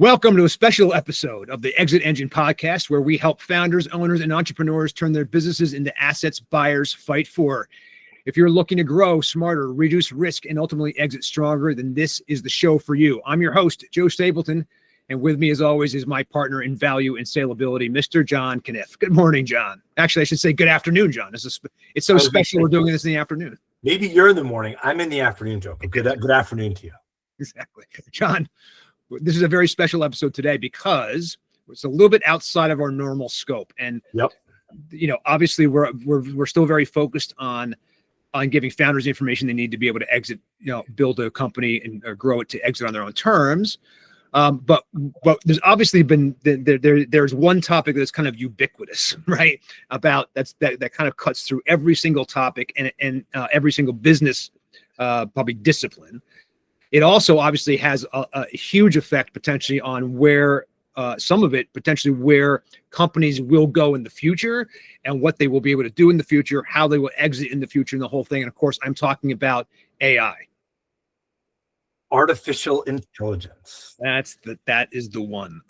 Welcome to a special episode of the ExitEngine Podcast, where we help founders, owners, and entrepreneurs turn their businesses into assets buyers fight for. If you're looking to grow smarter, reduce risk, and ultimately exit stronger, then this is the show for you. I'm your host, Joe Stapleton, and with me, as always, is my partner in value and salability, Mr. John Kniff. Good morning, John. Actually, I should say good afternoon, John. It's so special we're doing this in the afternoon. Maybe you're in the morning. I'm in the afternoon, Joe. Good afternoon to you. Exactly. John, this is a very special episode today because it's a little bit outside of our normal scope. And, obviously we're still very focused on giving founders the information they need to be able to exit, build a company and grow it to exit on their own terms. But there's obviously been, there's one topic that's kind of ubiquitous, right? That kind of cuts through every single topic and every single business, probably discipline. It also obviously has a huge effect potentially on where some of it potentially where companies will go in the future and what they will be able to do in the future, how they will exit in the future and the whole thing. And of course, I'm talking about AI. Artificial intelligence. That is the one.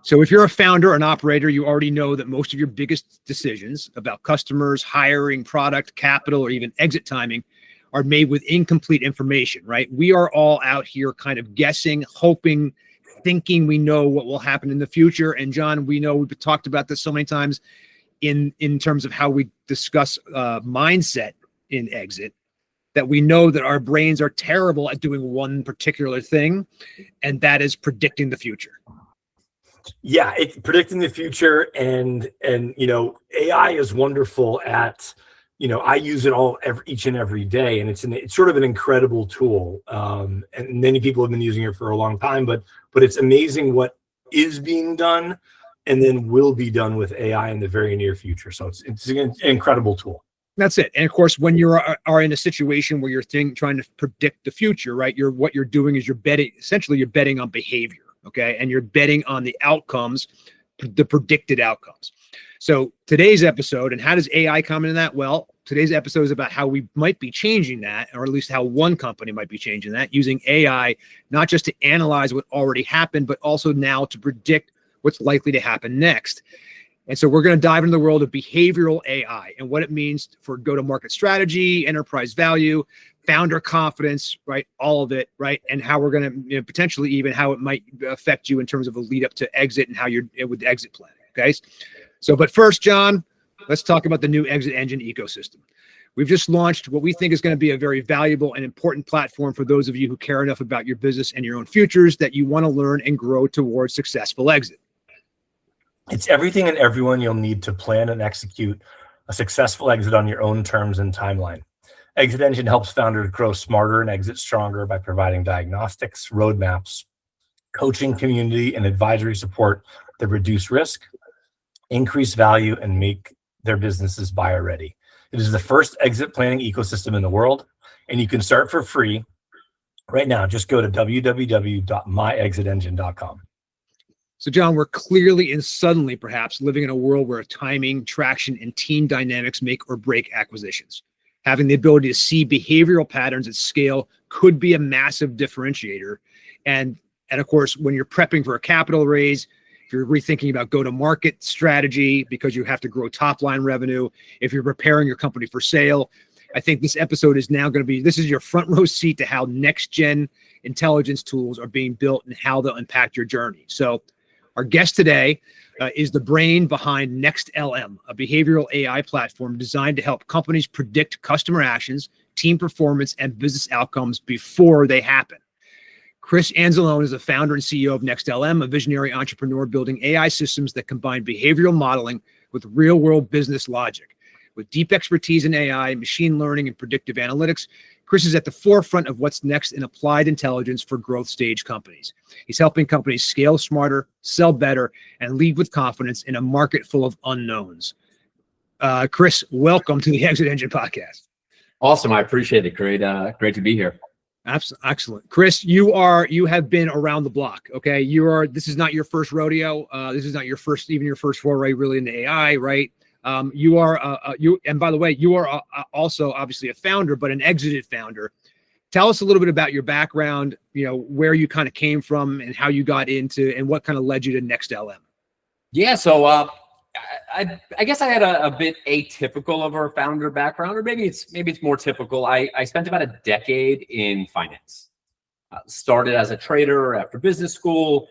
So if you're a founder or an operator, you already know that most of your biggest decisions about customers, hiring, product, capital, or even exit timing are made with incomplete information, right? We are all out here kind of guessing, hoping, thinking we know what will happen in the future. And John, we know we've talked about this so many times in terms of how we discuss mindset in exit, that we know that our brains are terrible at doing one particular thing, and that is predicting the future. Yeah, it's predicting the future, and AI is wonderful at, I use it each and every day, and it's sort of an incredible tool. And many people have been using it for a long time, but it's amazing what is being done and then will be done with AI in the very near future. So it's an incredible tool. That's it. And of course, when you are in a situation where you're trying to predict the future, right? What you're doing is you're betting on behavior, okay? And you're betting on the outcomes, the predicted outcomes. So today's episode, and how does AI come into that? Well, today's episode is about how we might be changing that, or at least how one company might be changing that, using AI, not just to analyze what already happened, but also now to predict what's likely to happen next. And so we're going to dive into the world of behavioral AI and what it means for go-to-market strategy, enterprise value, founder confidence, right? All of it, right? And how we're going to potentially even how it might affect you in terms of a lead up to exit and how you're with the exit plan. Okay. So, but first, John, let's talk about the new ExitEngine ecosystem. We've just launched what we think is going to be a very valuable and important platform for those of you who care enough about your business and your own futures that you want to learn and grow towards successful exit. It's everything and everyone you'll need to plan and execute a successful exit on your own terms and timeline. ExitEngine helps founders grow smarter and exit stronger by providing diagnostics, roadmaps, coaching, community, and advisory support that reduce risk, increase value, and make their businesses buyer ready. It is the first exit planning ecosystem in the world, and you can start for free right now. Just go to www.myexitengine.com. So, John, we're clearly and suddenly perhaps living in a world where timing, traction, and team dynamics make or break acquisitions. Having the ability to see behavioral patterns at scale could be a massive differentiator. And of course, when you're prepping for a capital raise, if you're rethinking about go-to-market strategy because you have to grow top-line revenue, if you're preparing your company for sale, I think this episode is now going to be, this is your front row seat to how next-gen intelligence tools are being built and how they'll impact your journey. So our guest today is the brain behind NextLM, a behavioral AI platform designed to help companies predict customer actions, team performance, and business outcomes before they happen. Chris Anzalone is the founder and CEO of NextLM, a visionary entrepreneur building AI systems that combine behavioral modeling with real-world business logic. With deep expertise in AI, machine learning, and predictive analytics, Chris is at the forefront of what's next in applied intelligence for growth stage companies. He's helping companies scale smarter, sell better, and lead with confidence in a market full of unknowns. Chris, welcome to the ExitEngine Podcast. Awesome. I appreciate it. Great to be here. Excellent. Chris, you have been around the block. Okay. This is not your first rodeo. This is not your first foray really into AI, right? And by the way, you are also obviously a founder, but an exited founder. Tell us a little bit about your background, where you kind of came from and how you got into and what kind of led you to NextLM. Yeah, so I guess I had a bit atypical of our founder background, or maybe it's more typical. I spent about a decade in finance. Started as a trader after business school.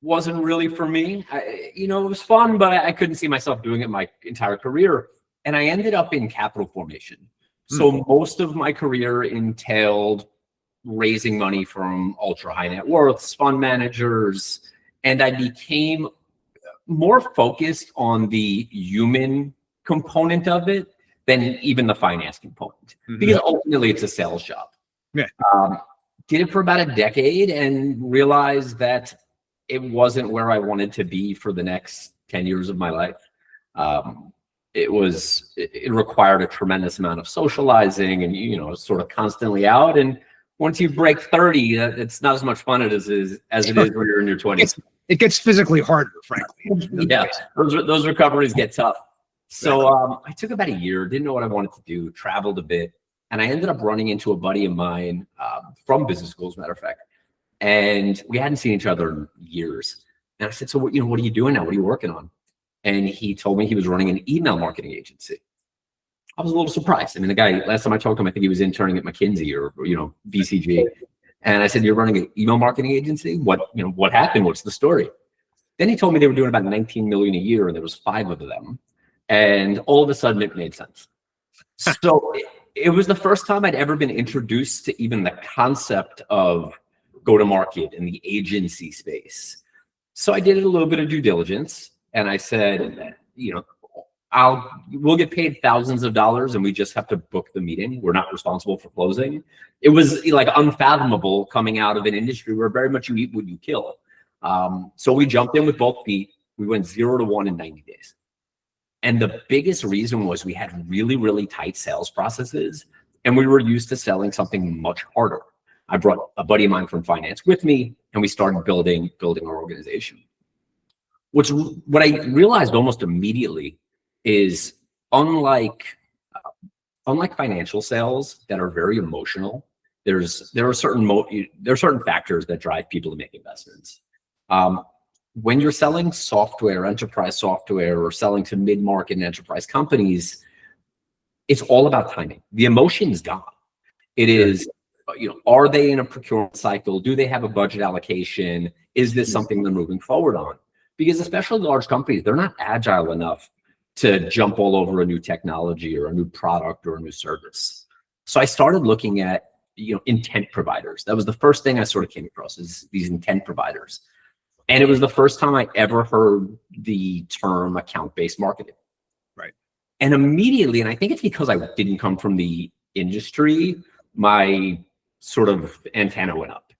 Wasn't really for me. It was fun, but I couldn't see myself doing it my entire career. And I ended up in capital formation. So most of my career entailed raising money from ultra high net worths, fund managers, and I became more focused on the human component of it than even the finance component, because ultimately it's a sales job. Yeah. Did it for about a decade and realized that it wasn't where I wanted to be for the next 10 years of my life. It required a tremendous amount of socializing and, sort of constantly out. And once you break 30, it's not as much fun as it is when you're in your 20s. It gets physically harder, frankly. Yeah, those recoveries get tough. So I took about a year, didn't know what I wanted to do, traveled a bit, and I ended up running into a buddy of mine from business school, as a matter of fact. And we hadn't seen each other in years. And I said, so, what are you doing now? What are you working on? And he told me he was running an email marketing agency. I was a little surprised. I mean, the guy, last time I talked to him, I think he was interning at McKinsey or BCG. And I said, you're running an email marketing agency? What happened? What's the story? Then he told me they were doing about 19 million a year and there was 5 of them. And all of a sudden it made sense. So it was the first time I'd ever been introduced to even the concept of go-to-market in the agency space. So I did a little bit of due diligence and I said, we'll get paid thousands of dollars and we just have to book the meeting. We're not responsible for closing. It was like unfathomable coming out of an industry where very much you eat what you kill. So we jumped in with both feet. We went 0 to 1 in 90 days. And the biggest reason was we had really, really tight sales processes and we were used to selling something much harder. I brought a buddy of mine from finance with me and we started building our organization. What I realized almost immediately is unlike financial sales that are very emotional, there are certain factors that drive people to make investments. When you're selling software, enterprise software, or selling to mid-market and enterprise companies, it's all about timing. The emotion is gone. It is, are they in a procurement cycle? Do they have a budget allocation? Is this something they're moving forward on? Because especially large companies, they're not agile enough to jump all over a new technology or a new product or a new service. So I started looking at, intent providers. That was the first thing I sort of came across, is these intent providers. And it was the first time I ever heard the term account-based marketing. Right. And immediately, and I think it's because I didn't come from the industry, my sort of antenna went up.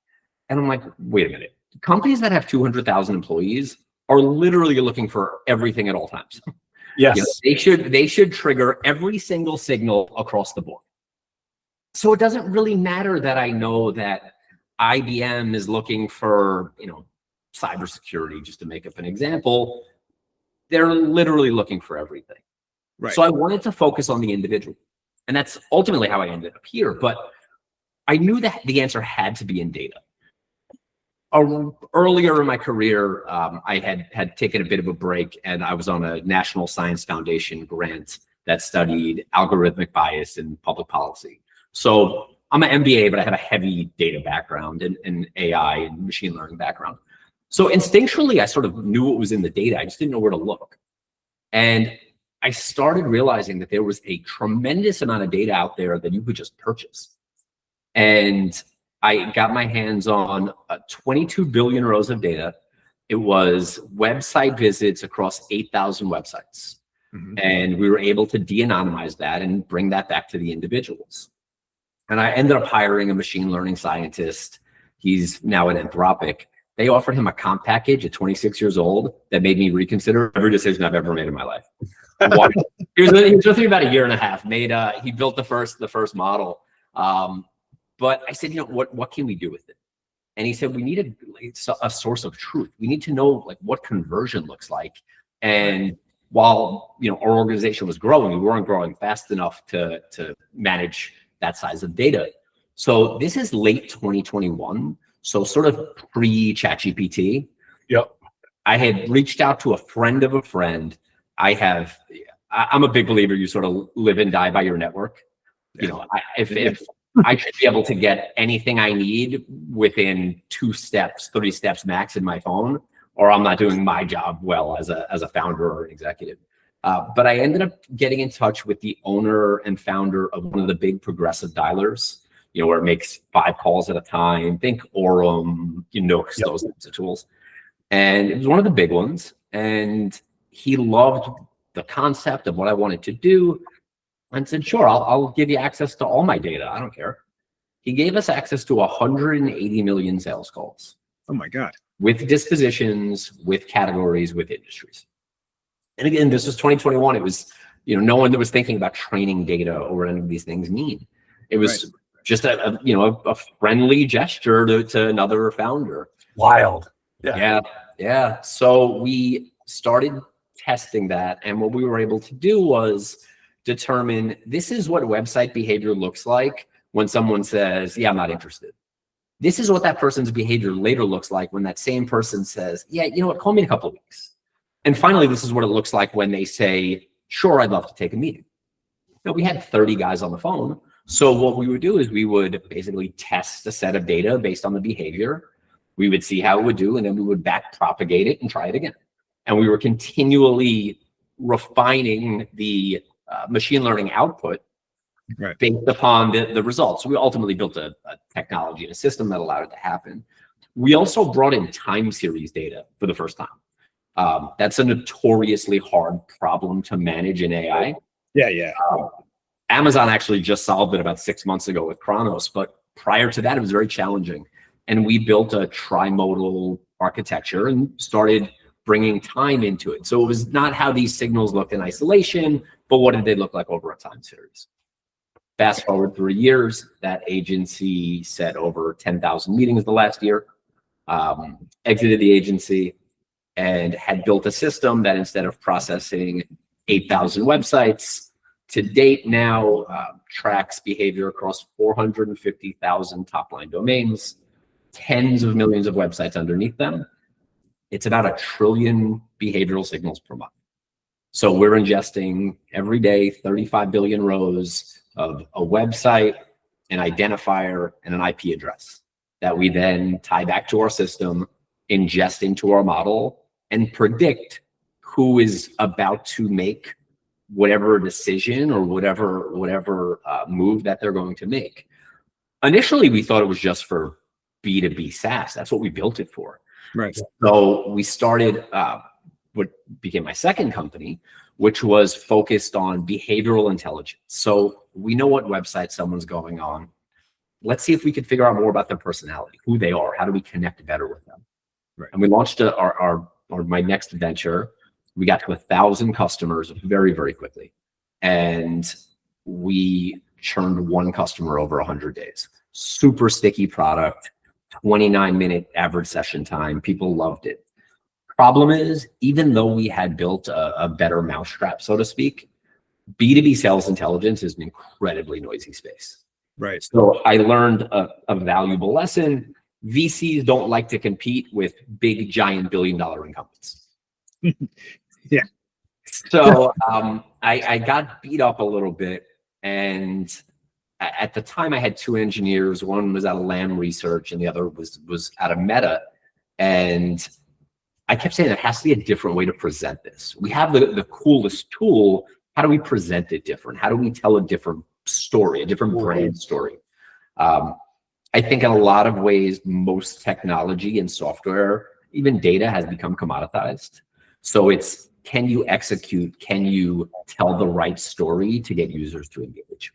And I'm like, wait a minute. Companies that have 200,000 employees are literally looking for everything at all times. Yes. They should trigger every single signal across the board. So it doesn't really matter that I know that IBM is looking for, cybersecurity, just to make up an example. They're literally looking for everything. Right. So I wanted to focus on the individual. And that's ultimately how I ended up here. But I knew that the answer had to be in data. Earlier in my career, I had taken a bit of a break and I was on a National Science Foundation grant that studied algorithmic bias in public policy. So I'm an MBA, but I have a heavy data background and AI and machine learning background. So instinctually, I sort of knew what was in the data. I just didn't know where to look. And I started realizing that there was a tremendous amount of data out there that you could just purchase. And I got my hands on 22 billion rows of data. It was website visits across 8,000 websites. And we were able to de-anonymize that and bring that back to the individuals. And I ended up hiring a machine learning scientist. He's now at Anthropic. They offered him a comp package at 26 years old that made me reconsider every decision I've ever made in my life. He was with me about a year and a half. He built the first model. But I said, what can we do with it? And he said, we need a source of truth. We need to know what conversion looks like. And while our organization was growing, we weren't growing fast enough to manage that size of data. So this is late 2021. So sort of pre-ChatGPT. Yep. I had reached out to a friend of a friend. I'm a big believer you sort of live and die by your network. You know, if I should be able to get anything I need within 2 steps, 3 steps max in my phone, or I'm not doing my job well as a founder or an executive. But I ended up getting in touch with the owner and founder of one of the big progressive dialers, you know, where it makes 5 calls at a time. Think Orem, those types of tools. And it was one of the big ones. And he loved the concept of what I wanted to do and said, sure, I'll give you access to all my data. I don't care. He gave us access to 180 million sales calls. Oh my God. With dispositions, with categories, with industries. And again, this was 2021. It was, no one that was thinking about training data or what any of these things mean. It was just a friendly gesture to another founder. Wild. Yeah. So we started testing that. And what we were able to do was determine this is what website behavior looks like when someone says, yeah, I'm not interested. This is what that person's behavior later looks like when that same person says, yeah, you know what, call me in a couple of weeks. And finally, this is what it looks like when they say, sure, I'd love to take a meeting. Now, we had 30 guys on the phone. So what we would do is we would basically test a set of data based on the behavior. We would see how it would do, and then we would back propagate it and try it again. And we were continually refining the machine learning output based upon the results. We ultimately built a technology and a system that allowed it to happen. We also brought in time series data for the first time. That's a notoriously hard problem to manage in AI. Yeah. Amazon actually just solved it about 6 months ago with Chronos, but prior to that, it was very challenging. And we built a trimodal architecture and started bringing time into it. So it was not how these signals looked in isolation, but what did they look like over a time series? Fast forward 3 years, that agency set over 10,000 meetings the last year, exited the agency, and had built a system that instead of processing 8,000 websites, to date now tracks behavior across 450,000 top-line domains, tens of millions of websites underneath them. It's about 1 trillion behavioral signals per month. So we're ingesting every day 35 billion rows of a website, an identifier, and an IP address that we then tie back to our system, ingest into our model, and predict who is about to make whatever decision or whatever move that they're going to make. Initially, we thought it was just for B2B SaaS. That's what we built it for. Right. So we started what became my second company, which was focused on behavioral intelligence. So we know what website someone's going on. Let's see if we could figure out more about their personality, who they are, how do we connect better with them. Right. And we launched my next venture. We got to 1,000 customers very, very quickly. And we churned 1 customer over 100 days. Super sticky product, 29-minute average session time. People loved it. Problem is, even though we had built a better mousetrap, so to speak, B2B sales intelligence is an incredibly noisy space. Right. So I learned a valuable lesson. VCs don't like to compete with big, giant billion-dollar incumbents. Yeah. So I got beat up a little bit. And at the time, I had 2 engineers. One was out of Lam Research, and the other was out of Meta. And I kept saying there has to be a different way to present this. We have the coolest tool. How do we present it different? How do we tell a different story, a different brand story? I think in a lot of ways, most technology and software, even data, has become commoditized. So it's, can you execute? Can you tell the right story to get users to engage?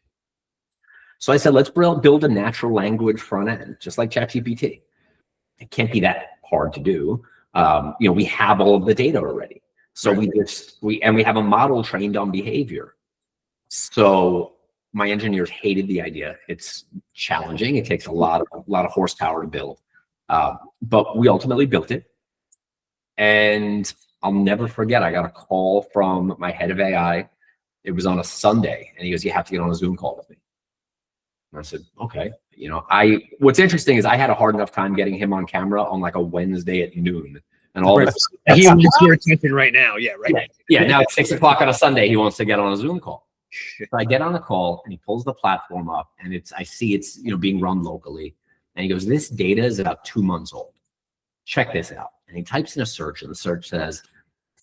So I said, let's build a natural language front end, just like ChatGPT. It can't be that hard to do. We have all of the data already. So we have a model trained on behavior. So my engineers hated the idea. It's challenging. It takes a lot of horsepower to build. But we ultimately built it. And I'll never forget, I got a call from my head of AI. It was on a Sunday, and he goes, you have to get on a Zoom call with me. And I said, okay. What's interesting is I had a hard enough time getting him on camera on like a Wednesday at noon. And all Right. this, He wants your attention right now. Yeah, right. yeah. Now it's 6 o'clock on a Sunday. He wants to get on a Zoom call. So I get on the call and he pulls the platform up and I see it's being run locally. And he goes, this data is about 2 months old. Check this out. And he types in a search and the search says,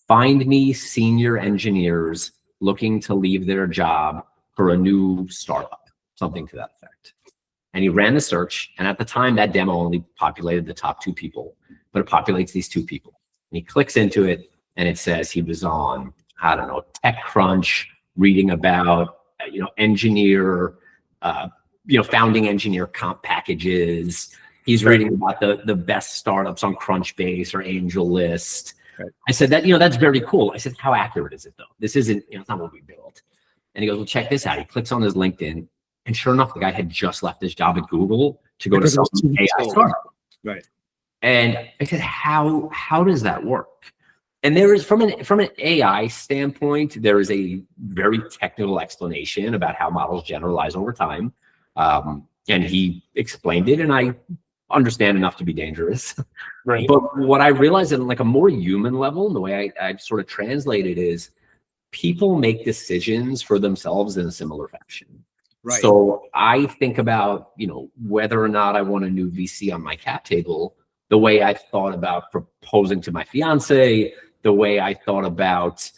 find me senior engineers looking to leave their job for a new startup, something to that effect. And he ran the search. And at the time, that demo only populated the top 2 people, but it populates these 2 people. And he clicks into it and it says he was on, I don't know, TechCrunch, reading about, engineer, founding engineer comp packages. He's reading about the best startups on Crunchbase or AngelList. Right. I said that's very cool. I said, how accurate is it though? This isn't, it's not what we built. And he goes, well, check this out. He clicks on his LinkedIn and sure enough, the guy had just left his job at Google to go to some AI startup. Right. And I said, how does that work? And there is from an AI standpoint, there is a very technical explanation about how models generalize over time. And he explained it and I understand enough to be dangerous. Right. But what I realized on like a more human level, the way I sort of translate it is people make decisions for themselves in a similar fashion. Right. So I think about, whether or not I want a new VC on my cap table, the way I thought about proposing to my fiance, the way I thought about,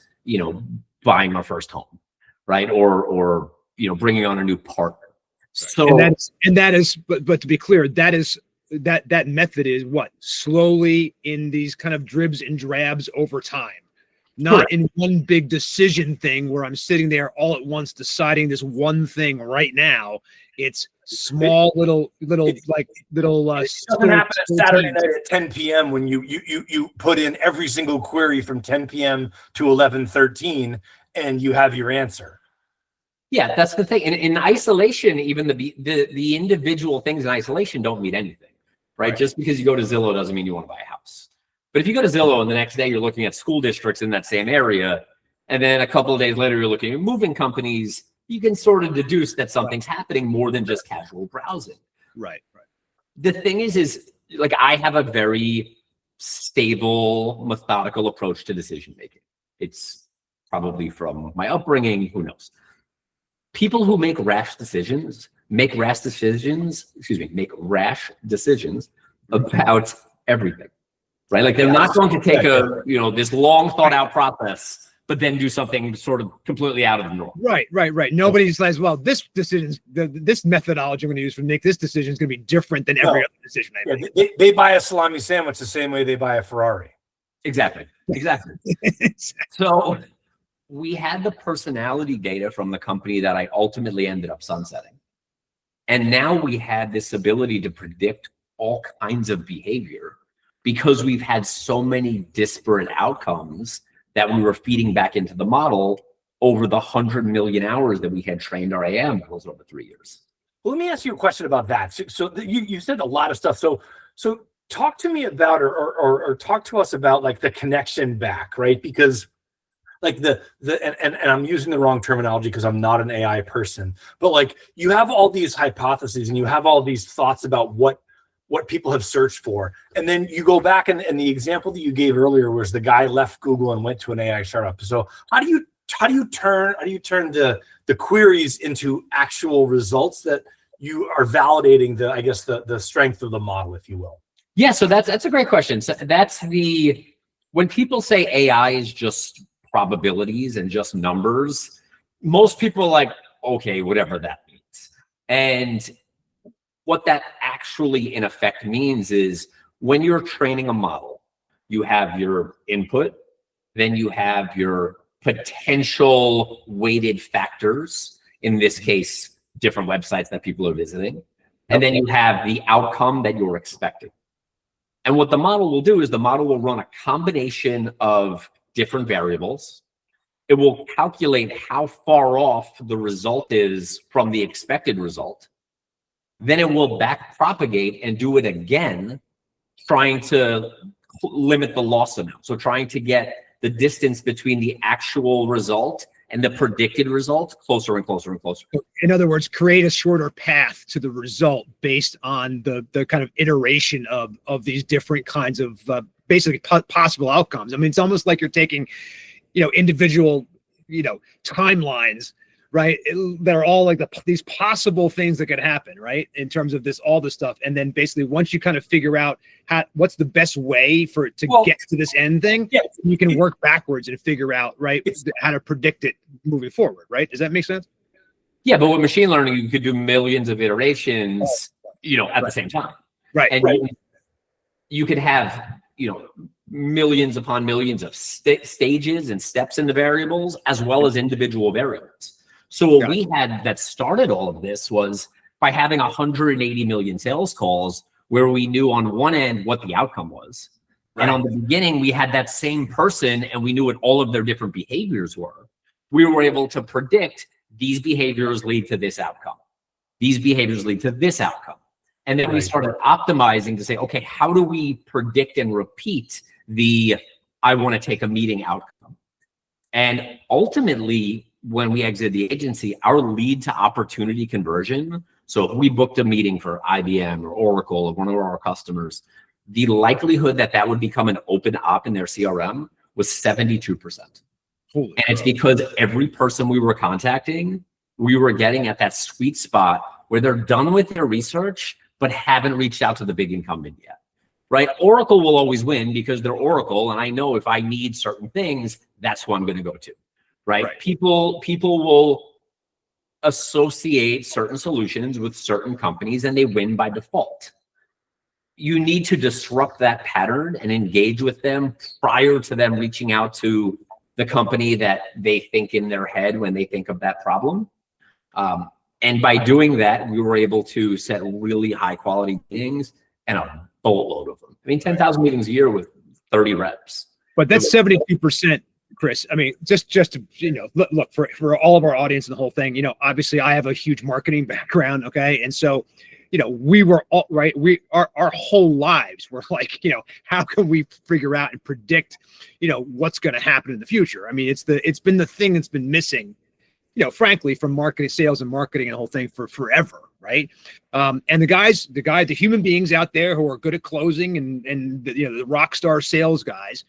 buying my first home, right? Or bringing on a new partner. So that is, but to be clear, that method is what? Slowly in these kind of dribs and drabs over time. Not correct. In one big decision thing where I'm sitting there all at once deciding this one thing right now. It's small little. It doesn't happen at Saturday night at 10 p.m. when you put in every single query from 10 p.m. to 11:13 and you have your answer. Yeah, that's the thing. In isolation, even the individual things in isolation don't mean anything, right? Just because you go to Zillow doesn't mean you want to buy a house. But if you go to Zillow and the next day you're looking at school districts in that same area, and then a couple of days later you're looking at moving companies, you can sort of deduce that something's happening more than just casual browsing. Right. The thing is like I have a very stable, methodical approach to decision making. It's probably from my upbringing, who knows? People who make rash decisions about everything. Right? Like they're not going to take this long thought out process, but then do something sort of completely out of the norm. Right. Nobody says, well, this methodology I'm going to use to make this decision is going to be different than every other decision I make. They buy a salami sandwich the same way they buy a Ferrari. Exactly. So we had the personality data from the company that I ultimately ended up sunsetting. And now we had this ability to predict all kinds of behavior because we've had so many disparate outcomes that we were feeding back into the model over the 100 million hours that we had trained our AI models over 3 years. Well, let me ask you a question about that. So you said a lot of stuff. So talk to me about or talk to us about like the connection back, right? Because like and I'm using the wrong terminology because I'm not an AI person, but like you have all these hypotheses and you have all these thoughts about what people have searched for. And then you go back and the example that you gave earlier was the guy left Google and went to an AI startup. So how do you turn the queries into actual results that you are validating the strength of the model, if you will? Yeah, so that's a great question. So when people say AI is just probabilities and just numbers, most people are like, okay, whatever that means. And what that actually in effect means is when you're training a model, you have your input, then you have your potential weighted factors, in this case, different websites that people are visiting, and then you have the outcome that you're expecting. And what the model will do is the model will run a combination of different variables. It will calculate how far off the result is from the expected result. Then it will back propagate and do it again, trying to limit the loss amount. So trying to get the distance between the actual result and the predicted result closer and closer and closer. In other words, create a shorter path to the result based on the kind of iteration of these different kinds of basically possible outcomes. I mean, it's almost like you're taking, individual, timelines, right? That are all like these possible things that could happen, right? In terms of all this stuff. And then basically once you kind of figure out what's the best way for it to get to this end thing, you can work backwards and figure out, right, how to predict it moving forward, right? Does that make sense? Yeah, but with machine learning, you could do millions of iterations, at the same time. Right. And you could have, millions upon millions of stages and steps in the variables, as well as individual variables. So what we had that started all of this was by having 180 million sales calls where we knew on one end what the outcome was. Right. And on the beginning, we had that same person and we knew what all of their different behaviors were. We were able to predict these behaviors lead to this outcome. These behaviors lead to this outcome. And then we started optimizing to say, okay, how do we predict and repeat I want to take a meeting outcome? And ultimately, when we exited the agency, our lead to opportunity conversion. So if we booked a meeting for IBM or Oracle or one of our customers, the likelihood that would become an open op in their CRM was 72%. And it's because every person we were contacting, we were getting at that sweet spot where they're done with their research, but haven't reached out to the big incumbent yet, right? Oracle will always win because they're Oracle. And I know if I need certain things, that's who I'm going to go to. Right? People will associate certain solutions with certain companies and they win by default. You need to disrupt that pattern and engage with them prior to them reaching out to the company that they think in their head when they think of that problem. And by doing that, we were able to set really high quality meetings and a boatload of them. I mean, 10,000 meetings a year with 30 reps. But that's 72%. Chris, I mean, just to, look for all of our audience and the whole thing, obviously I have a huge marketing background. Okay. And so, we were all right. Our whole lives were like, how can we figure out and predict, what's going to happen in the future? I mean, it's been the thing that's been missing, frankly, from marketing, sales and marketing and the whole thing for forever. Right. And the human beings out there who are good at closing and the rock star sales guys,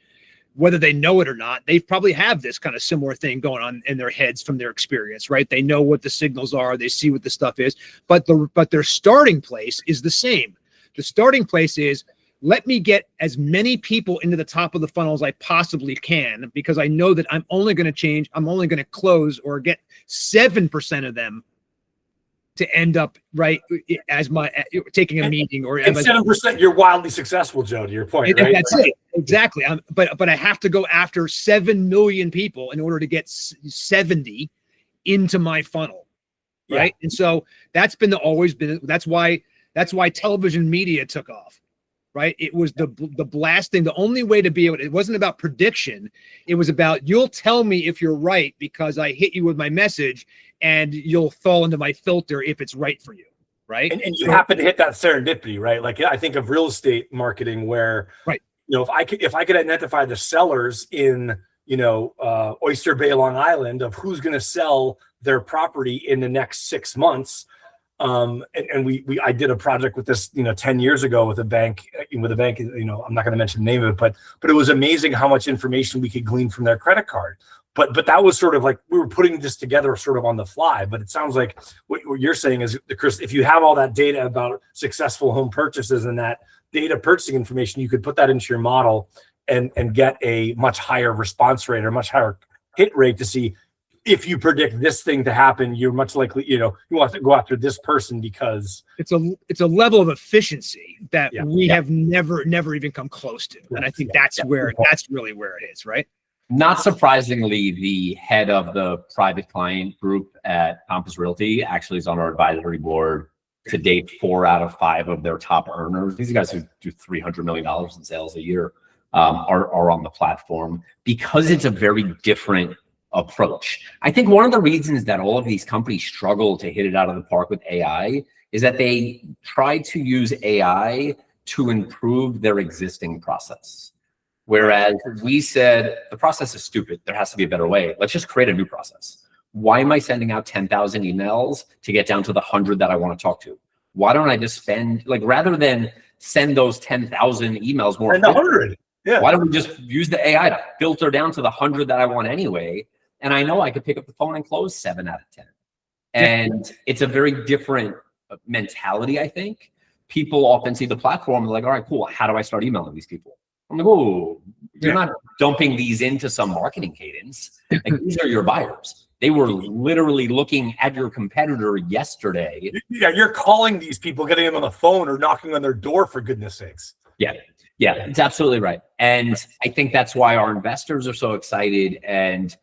whether they know it or not, they probably have this kind of similar thing going on in their heads from their experience, right? They know what the signals are, they see what the stuff is, but their starting place is the same. The starting place is, let me get as many people into the top of the funnel as I possibly can, because I know that I'm only going to close or get 7% of them to end up right as taking a meeting or 7%. You're wildly successful, Joe. To your point, right? That's it. Exactly. But I have to go after 7 million people in order to get 70 into my funnel, right? And so that's why television media took off, right? It was the blasting. The only way to be able. It wasn't about prediction. It was about, you'll tell me if you're right because I hit you with my message, and you'll fall into my filter if it's right for you, right? And you happen to hit that serendipity, right? Like I think of real estate marketing where, if I could identify the sellers in, Oyster Bay, Long Island, of who's going to sell their property in the next 6 months. I did a project with this, 10 years ago with a bank, I'm not going to mention the name of it, but it was amazing how much information we could glean from their credit card. But that was sort of like, we were putting this together sort of on the fly. But it sounds like what you're saying is, Chris, if you have all that data about successful home purchases and that data purchasing information, you could put that into your model and get a much higher response rate or much higher hit rate to see if you predict this thing to happen, you're much likely, you want to go after this person because it's a level of efficiency that we have never even come close to. And I think that's really where it is, right? Not surprisingly, the head of the private client group at Compass Realty actually is on our advisory board. To date, 4 out of 5 of their top earners, these guys who do $300 million in sales a year, are on the platform because it's a very different approach. I think one of the reasons that all of these companies struggle to hit it out of the park with AI is that they try to use AI to improve their existing process. Whereas we said, the process is stupid. There has to be a better way. Let's just create a new process. Why am I sending out 10,000 emails to get down to the 100 that I want to talk to? Why don't I just spend, like, rather than send those 10,000 emails more, 100. Yeah. Why don't we just use the AI to filter down to the 100 that I want anyway? And I know I could pick up the phone and close 7 out of 10. And it's a very different mentality, I think. People often see the platform, they're like, all right, cool. How do I start emailing these people? I'm like, oh, you're not dumping these into some marketing cadence. Like, these are your buyers. They were literally looking at your competitor yesterday. Yeah, you're calling these people, getting them on the phone or knocking on their door, for goodness sakes. Yeah, it's absolutely right. And I think that's why our investors are so excited. And,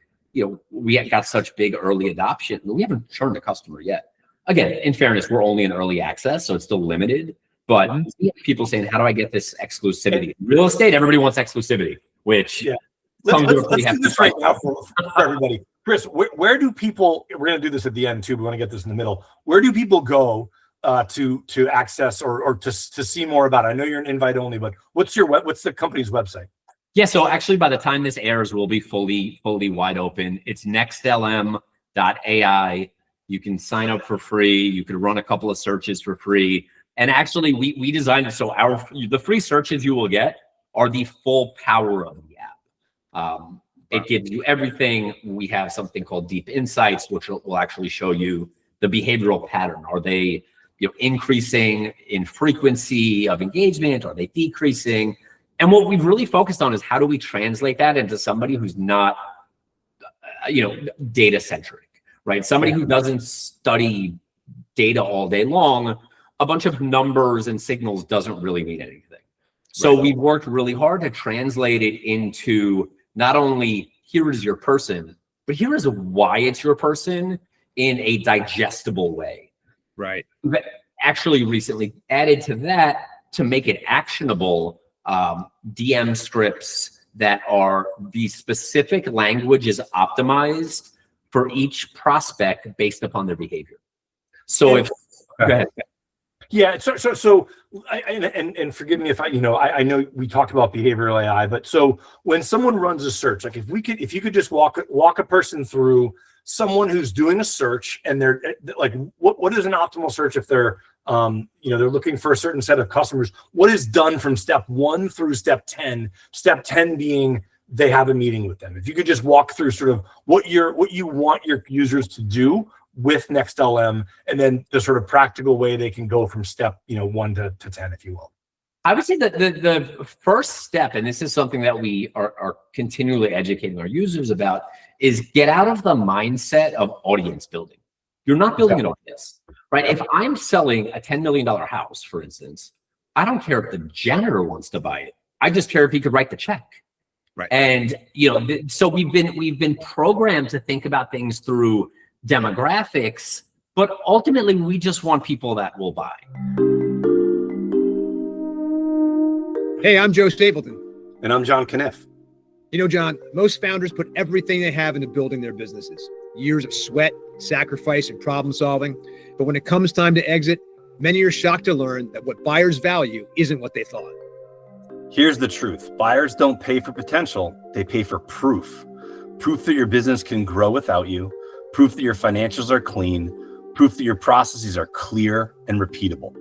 we got such big early adoption. We haven't churned a customer yet. Again, in fairness, we're only in early access, so it's still limited. But we have people saying, how do I get this exclusivity? Real estate, everybody wants exclusivity, which let's do this right now for everybody. Chris, where do people, we're going to do this at the end too, we want to get this in the middle. Where do people go to access or to see more about it? I know you're an invite only, but what's the company's website? Yeah, so actually by the time this airs, we'll be fully wide open. It's nextlm.ai. You can sign up for free. You can run a couple of searches for free. And actually, we designed it so the free searches you will get are the full power of the app. It gives you everything. We have something called Deep Insights, which will actually show you the behavioral pattern. Are they increasing in frequency of engagement? Are they decreasing? And what we've really focused on is how do we translate that into somebody who's not, data centric, right? Somebody who doesn't study data all day long. A bunch of numbers and signals doesn't really mean anything. So we've worked really hard to translate it into not only here is your person, but here is why it's your person in a digestible way. Right. But actually recently added to that to make it actionable, DM scripts that are the specific language is optimized for each prospect based upon their behavior. So go ahead. Yeah. So, and forgive me if I know we talked about behavioral AI, but so when someone runs a search, like if you could just walk a person through someone who's doing a search and they're like, what is an optimal search if they're, they're looking for a certain set of customers, what is done from step 1 through step 10, step 10 being they have a meeting with them. If you could just walk through sort of what you want your users to do with NextLM, and then the sort of practical way they can go from step 1 to 10, if you will. I would say that the first step, and this is something that we are continually educating our users about, is get out of the mindset of audience building. You're not building an audience, right? If I'm selling a $10 million house, for instance, I don't care if the janitor wants to buy it. I just care if he could write the check. Right. And so we've been programmed to think about things through demographics, but ultimately we just want people that will buy. Hey, I'm Joe Stapleton. And I'm John Kniff. John, most founders put everything they have into building their businesses. Years of sweat, sacrifice, and problem solving. But when it comes time to exit, many are shocked to learn that what buyers value isn't what they thought. Here's the truth. Buyers don't pay for potential. They pay for proof. Proof that your business can grow without you. Proof that your financials are clean. Proof that your processes are clear and repeatable.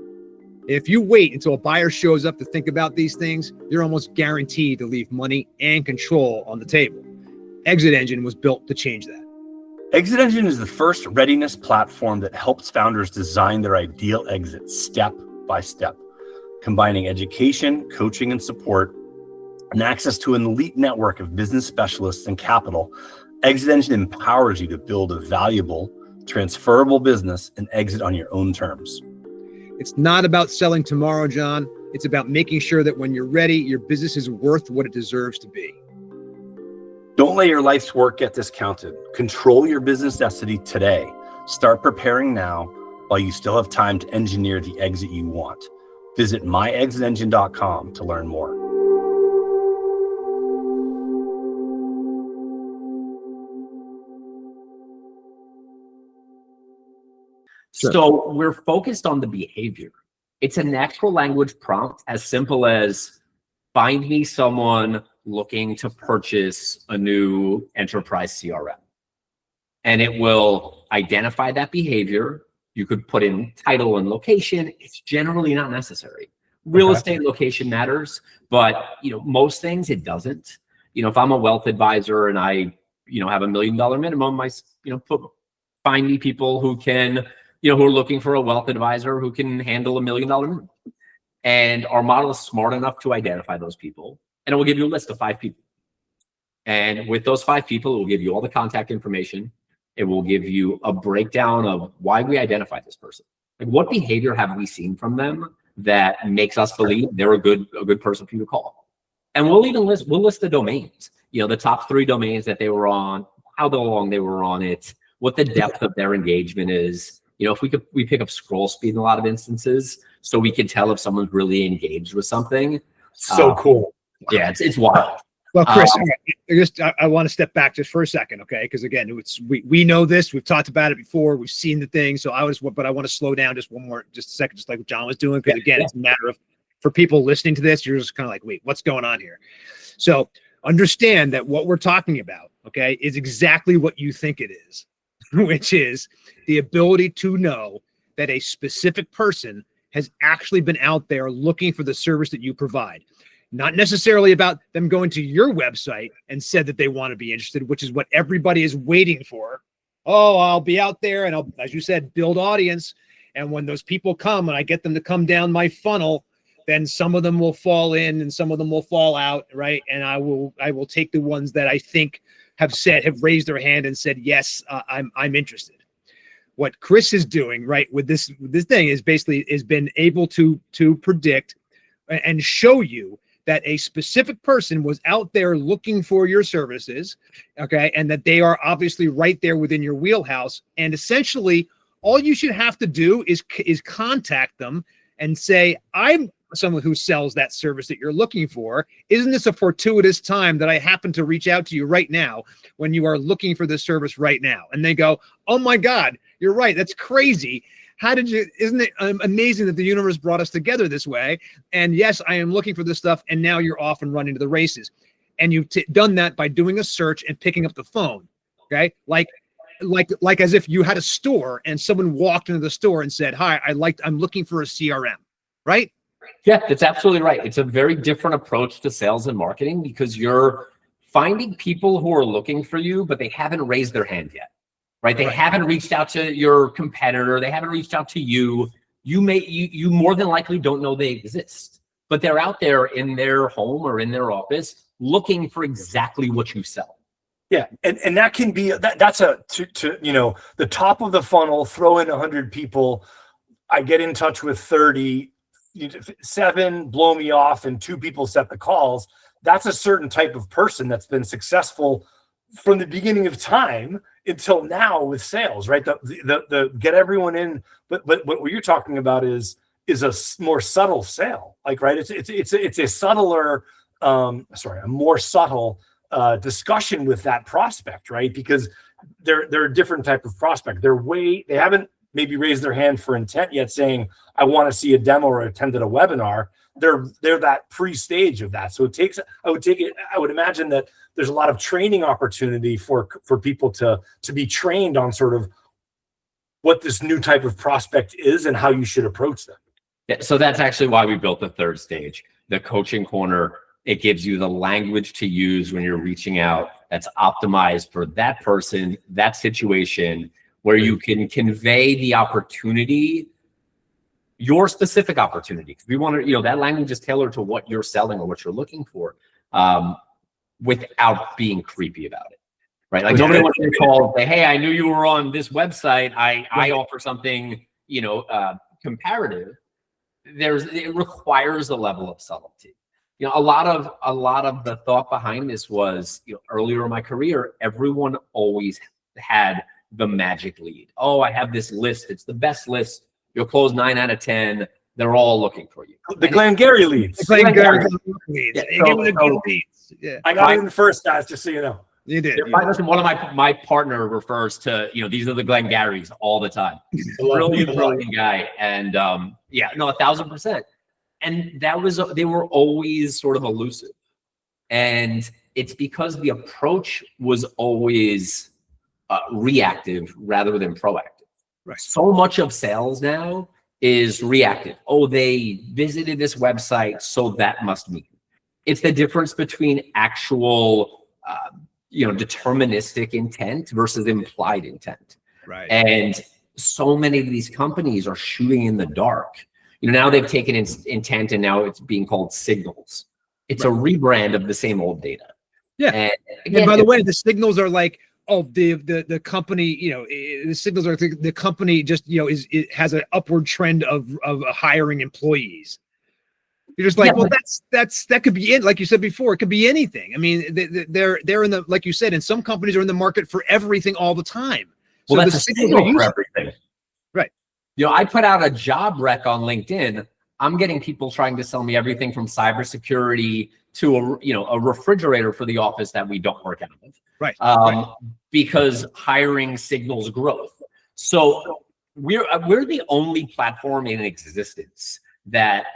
If you wait until a buyer shows up to think about these things, you're almost guaranteed to leave money and control on the table. ExitEngine was built to change that. ExitEngine is the first readiness platform that helps founders design their ideal exit step by step, combining education, coaching, and support, and access to an elite network of business specialists and capital. ExitEngine empowers you to build a valuable, transferable business and exit on your own terms. It's not about selling tomorrow, John. It's about making sure that when you're ready, your business is worth what it deserves to be. Don't let your life's work get discounted. Control your business destiny today. Start preparing now while you still have time to engineer the exit you want. Visit myexitengine.com to learn more. Sure. So we're focused on the behavior. It's a natural language prompt as simple as find me someone looking to purchase a new enterprise CRM. And it will identify that behavior. You could put in title and location. It's generally not necessary. Real estate location matters, but most things it doesn't. If I'm a wealth advisor and I have $1 million minimum, find me people who can, who are looking for a wealth advisor who can handle $1 million minimum. And our model is smart enough to identify those people, and it will give you a list of 5 people. And with those 5 people, it will give you all the contact information. It will give you a breakdown of why we identified this person. Like, what behavior have we seen from them that makes us believe they're a good person for you to call? And we'll list the domains, the top 3 domains that they were on, how long they were on it, what the depth of their engagement is. If we pick up scroll speed in a lot of instances, so we can tell if someone's really engaged with something. So cool. Yeah, it's wild. Well, Chris, I want to step back just for a second, okay? Because again, we know this. We've talked about it before. We've seen the thing. So I want to slow down just a second, just like what John was doing. Because again, it's a matter of, for people listening to this, you're just kind of like, wait, what's going on here? So understand that what we're talking about, okay, is exactly what you think it is, which is the ability to know that a specific person has actually been out there looking for the service that you provide. Not necessarily about them going to your website and said that they want to be interested, which is what everybody is waiting for. Oh, I'll be out there and I'll, as you said, build audience. And when those people come and I get them to come down my funnel, then some of them will fall in and some of them will fall out, right? And I will take the ones that I think have raised their hand and said, yes, I'm interested. What Chris is doing, right, with this thing is basically been able to predict and show you that a specific person was out there looking for your services, okay, and that they are obviously right there within your wheelhouse. And essentially, all you should have to do is contact them and say, I'm someone who sells that service that you're looking for. Isn't this a fortuitous time that I happen to reach out to you right now when you are looking for this service right now? And they go, oh my God, you're right. That's crazy. Isn't it amazing that the universe brought us together this way? And yes, I am looking for this stuff. And now you're off and running to the races. And you've done that by doing a search and picking up the phone. Okay. Like as if you had a store and someone walked into the store and said, hi, I'm looking for a CRM, right? Yeah, that's absolutely right. It's a very different approach to sales and marketing because you're finding people who are looking for you, but they haven't raised their hand yet. Right? They haven't reached out to your competitor. They haven't reached out to you. You more than likely don't know they exist, but they're out there in their home or in their office looking for exactly what you sell. Yeah, and that can be that's the top of the funnel. Throw in 100 people. I get in touch with 30. 7 blow me off, and 2 people set the calls. That's a certain type of person that's been successful from the beginning of time until now with sales, right? The get everyone in, but what you're talking about is a more subtle sale, like, right? It's a subtler, a more subtle discussion with that prospect, right? Because they're a different type of prospect. They haven't maybe raised their hand for intent yet, saying I want to see a demo or attended a webinar. They're that pre-stage of that. So I would imagine that there's a lot of training opportunity for people to be trained on sort of what this new type of prospect is and how you should approach them. Yeah, so that's actually why we built the 3rd stage, the coaching corner. It gives you the language to use when you're reaching out that's optimized for that person, that situation, where you can convey the opportunity, your specific opportunity. We want to, that language is tailored to what you're selling or what you're looking for, without being creepy about it, right? Like, nobody wants to call and say, hey, I knew you were on this website. I offer something, comparative. It requires a level of subtlety. A lot of the thought behind this was, earlier in my career, everyone always had the magic lead. Oh, I have this list. It's the best list. You'll close 9 out of 10. They're all looking for you. The Glengarry leads. The Glengarry leads. Yeah. I got it in the first, guys, just so you know. You did. Listen, one of my partner refers to, these are the Glengarrys all the time. Brilliant guy. And 1,000%. And they were always sort of elusive. And it's because the approach was always reactive rather than proactive. Right. So much of sales now is reactive. Oh, they visited this website, so that must mean. It's the difference between actual, deterministic intent versus implied intent. Right. And so many of these companies are shooting in the dark. Now they've taken intent and now it's being called signals. It's a rebrand of the same old data. Yeah. And again, and by the way, the signals are like, oh, the company, the signals are the company just, it has an upward trend of hiring employees. You're just like, well, that could be it. Like you said before, it could be anything. I mean, they're in the, like you said, and some companies are in the market for everything all the time. Well, so that's a signal for everything. Right. I put out a job rec on LinkedIn. I'm getting people trying to sell me everything from cybersecurity to a refrigerator for the office that we don't work out of. Right. Because hiring signals growth. So we're the only platform in existence that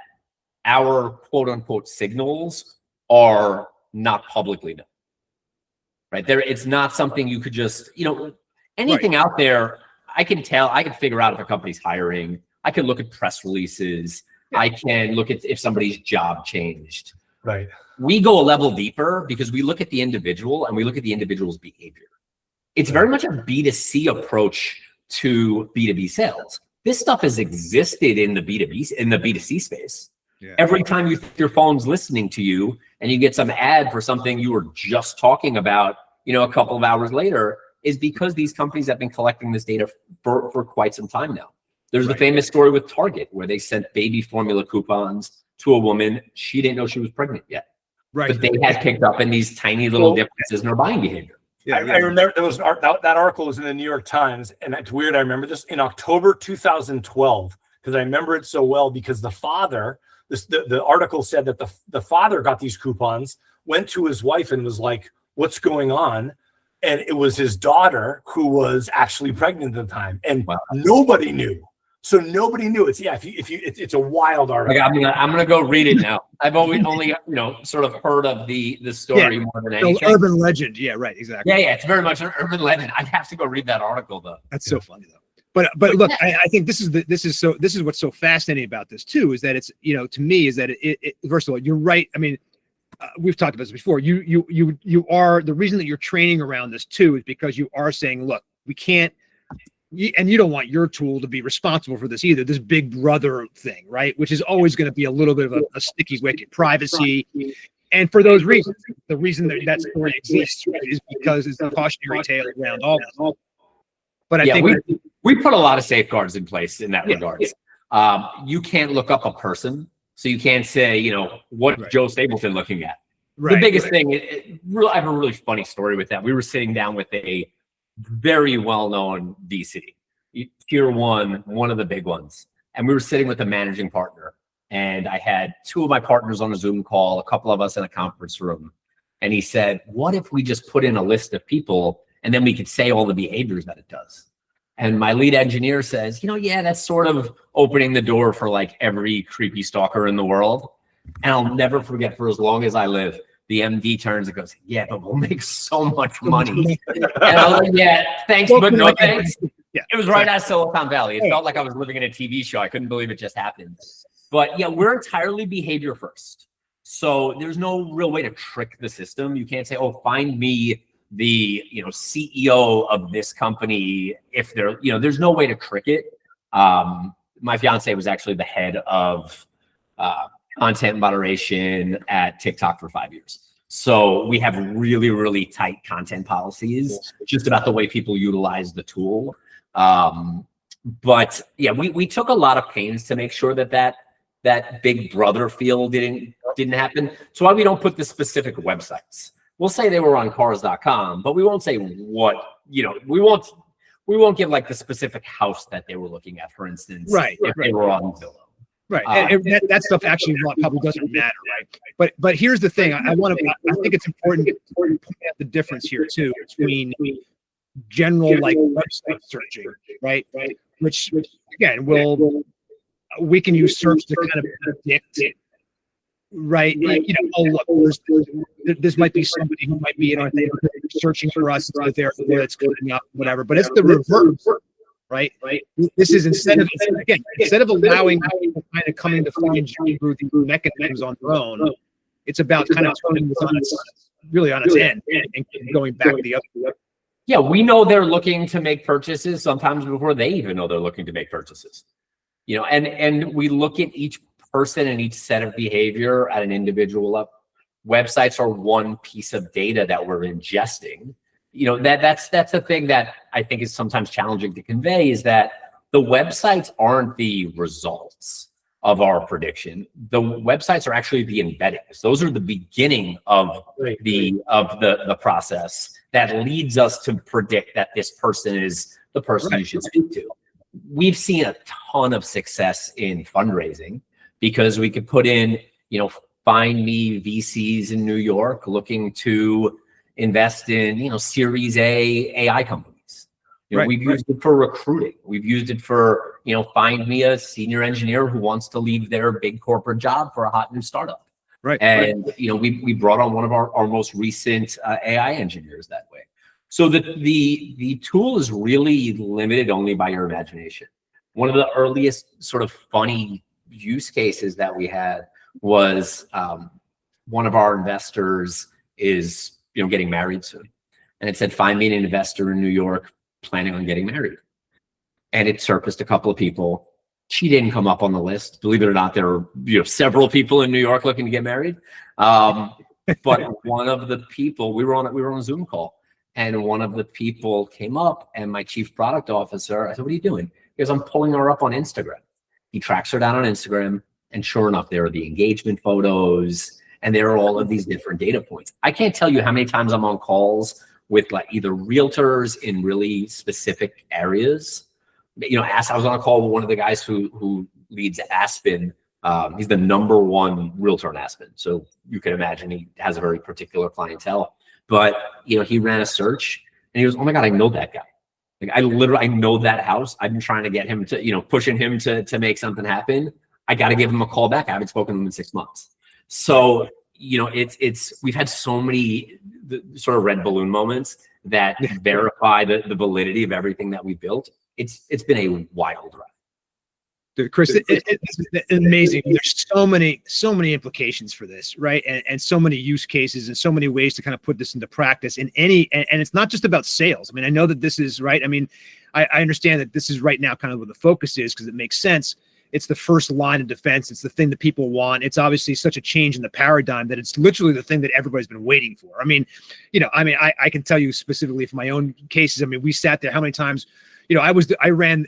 our quote unquote signals are not publicly known. Right there, it's not something you could just, anything out there. I can figure out if a company's hiring. I can look at press releases. Yeah. I can look at if somebody's job changed. Right. We go a level deeper because we look at the individual and we look at the individual's behavior. It's very much a B2C approach to B2B sales. This stuff has existed in the B2C space. Yeah. Every time your phone's listening to you and you get some ad for something you were just talking about, a couple of hours later, is because these companies have been collecting this data for quite some time now. There's the famous story with Target where they sent baby formula coupons to a woman. She didn't know she was pregnant yet. Right. But they had picked up in these tiny little differences in her buying behavior. Yeah, I remember there was that article was in the New York Times, and it's weird. I remember this in October 2012 because I remember it so well because the father, the article said that the father got these coupons, went to his wife and was like, "What's going on?" And it was his daughter who was actually pregnant at the time, and nobody knew. So nobody knew. It's a wild article. I'm gonna go read it now. I've only sort of heard of the story more than anything. Urban legend. Yeah, right. Exactly. Yeah. It's very much an urban legend. I'd have to go read that article though. That's so funny though. But look, I think this is what's so fascinating about this too, is that it's, to me, is that it first of all, you're right. I mean, we've talked about this before. You are, the reason that you're training around this too is because you are saying, look, we can't. And you don't want your tool to be responsible for this either, this big brother thing, right? Which is always going to be a little bit of a sticky wicket, privacy. And for those reasons, the reason that story exists is because it's a cautionary tale around all this. But I think we put a lot of safeguards in place in that regard. You can't look up a person. So you can't say, what's Joe Stapleton looking at? The biggest thing, I have a really funny story with that. We were sitting down with a very well-known VC, tier one of the big ones. And we were sitting with a managing partner. And I had two of my partners on a Zoom call, a couple of us in a conference room. And he said, what if we just put in a list of people and then we could say all the behaviors that it does? And my lead engineer says, that's sort of opening the door for like every creepy stalker in the world. And I'll never forget, for as long as I live, the MD turns and goes, yeah, but we'll make so much money. And I was like, yeah, thanks, but no thanks. Yeah, it was right out of Silicon Valley. It felt like I was living in a TV show. I couldn't believe it just happened. But yeah, we're entirely behavior first. So there's no real way to trick the system. You can't say, oh, find me the CEO of this company. If they're, there's no way to trick it. My fiance was actually the head of content moderation at TikTok for 5 years. So we have really, really tight content policies just about the way people utilize the tool. But yeah, we took a lot of pains to make sure that big brother feel didn't happen. So why we don't put the specific websites. We'll say they were on cars.com, but we won't say what, we won't give like the specific house that they were looking at, for instance, if they were on Zillow. Right, and that stuff actually probably doesn't matter, right? But here's the thing: I think it's important to point out the difference here too between general like website searching, right? Which again, we can use search to kind of predict right? You know, oh look, this might be somebody who might be in our neighborhood searching for us with their that's coming up, whatever. But it's the reverse, right? This is instead of allowing people kind of coming to find you through the mechanisms on their own, it's about kind of turning this on its end and going back the other way. Yeah, we know they're looking to make purchases sometimes before they even know they're looking to make purchases. You know, and we look at each person and each set of behavior at an individual level. Websites are one piece of data that we're ingesting. You know, that's the thing that I think is sometimes challenging to convey, is that the websites aren't the results of our prediction. The websites are actually the embeddings. Those are the beginning of the process that leads us to predict that this person is the person you should speak to. We've seen a ton of success in fundraising because we could put in, you know, find me VCs in New York looking to invest in, you know, Series A AI companies. You know, we've used it for recruiting. We've used it for, you know, find me a senior engineer who wants to leave their big corporate job for a hot new startup. And you know, we brought on one of our most recent AI engineers that way. So the tool is really limited only by your imagination. One of the earliest sort of funny use cases that we had was one of our investors is, you know, getting married soon, and it said, find me an investor in New York planning on getting married. And it surfaced a couple of people. She didn't come up on the list. Believe it or not, there were, you know, several people in New York looking to get married. But one of the people, we were on a Zoom call, and one of the people came up, and my chief product officer, I said, what are you doing? He goes, I'm pulling her up on Instagram. He tracks her down on Instagram, and sure enough, there are the engagement photos, and there are all of these different data points. I can't tell you how many times I'm on calls with like either realtors in really specific areas. You know, I was on a call with one of the guys who leads Aspen. He's the #1 realtor in Aspen. So you can imagine he has a very particular clientele. But, you know, he ran a search and he goes, oh my God, I know that guy. Like I know that house. I've been trying to get him to, you know, pushing him to make something happen. I got to give him a call back. I haven't spoken to him in 6 months. So, you know, we've had so many sort of red balloon moments that verify the validity of everything that we built. It's been a wild ride. Dude, Chris, it's amazing. There's so many implications for this, right? And so many use cases and so many ways to kind of put this into practice and it's not just about sales. I mean, I know that this is right. I mean, I understand that this is right now kind of where the focus is because it makes sense. It's the first line of defense. It's the thing that people want. It's obviously such a change in the paradigm that it's literally the thing that everybody's been waiting for. I mean, you know, I can tell you specifically from my own cases. I mean, we sat there how many times. You know, I ran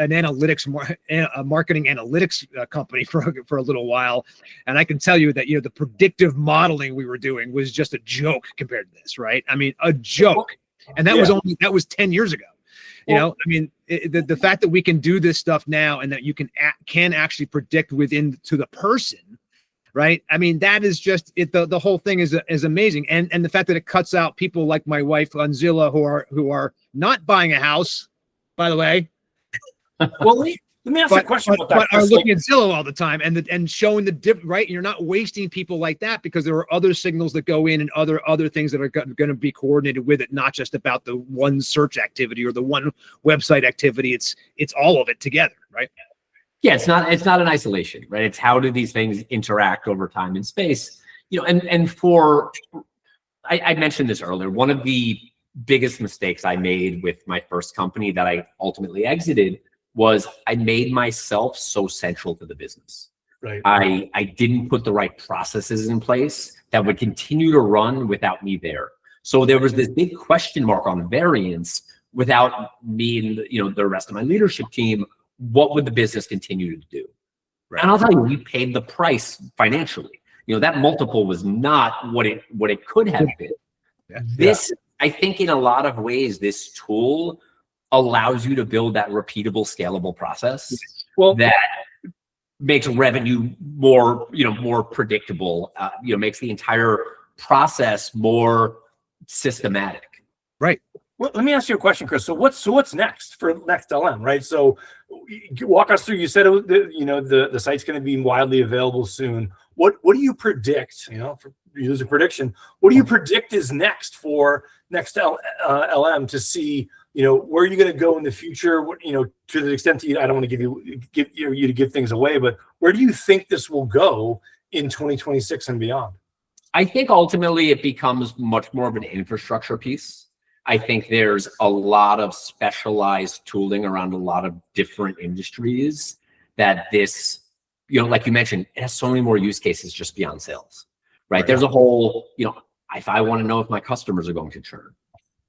an marketing analytics company for a little while, and I can tell you that, you know, the predictive modeling we were doing was just a joke compared to this, right? I mean, a joke, and that was 10 years ago. You know, I mean, the fact that we can do this stuff now and that you can actually predict within to the person, right? I mean, that is just it. The whole thing is amazing, and the fact that it cuts out people like my wife on Zillow who are not buying a house. By the way, well, let me ask a question about that. But are looking at Zillow all the time and showing the right. And you're not wasting people like that because there are other signals that go in and other things that are going to be coordinated with it, not just about the one search activity or the one website activity. It's all of it together, right? Yeah, it's not an isolation, right? It's how do these things interact over time and space, you know? And I mentioned this earlier. One of the biggest mistakes I made with my first company that I ultimately exited was I made myself so central to the business. Right. I didn't put the right processes in place that would continue to run without me there. So there was this big question mark on variance without me and, you know, the rest of my leadership team. What would the business continue to do? Right. And I'll tell you, we paid the price financially. You know, that multiple was not what it could have been. I think in a lot of ways, this tool allows you to build that repeatable, scalable process that makes revenue more, you know, more predictable, you know, makes the entire process more systematic. Right. Well, let me ask you a question, Chris. So what's next for NextLM, right? So walk us through, you said, you know, the site's going to be widely available soon. what do you predict? For use a prediction, what do you predict is next for NextLM to see? Where are you going to go in the future? To the extent that I don't want to give you to give things away, but where do you think this will go in 2026 and beyond? I think ultimately it becomes much more of an infrastructure piece. I think there's a lot of specialized tooling around a lot of different industries that this, like you mentioned, it has so many more use cases just beyond sales, right? There's a whole, if I want to know if my customers are going to churn,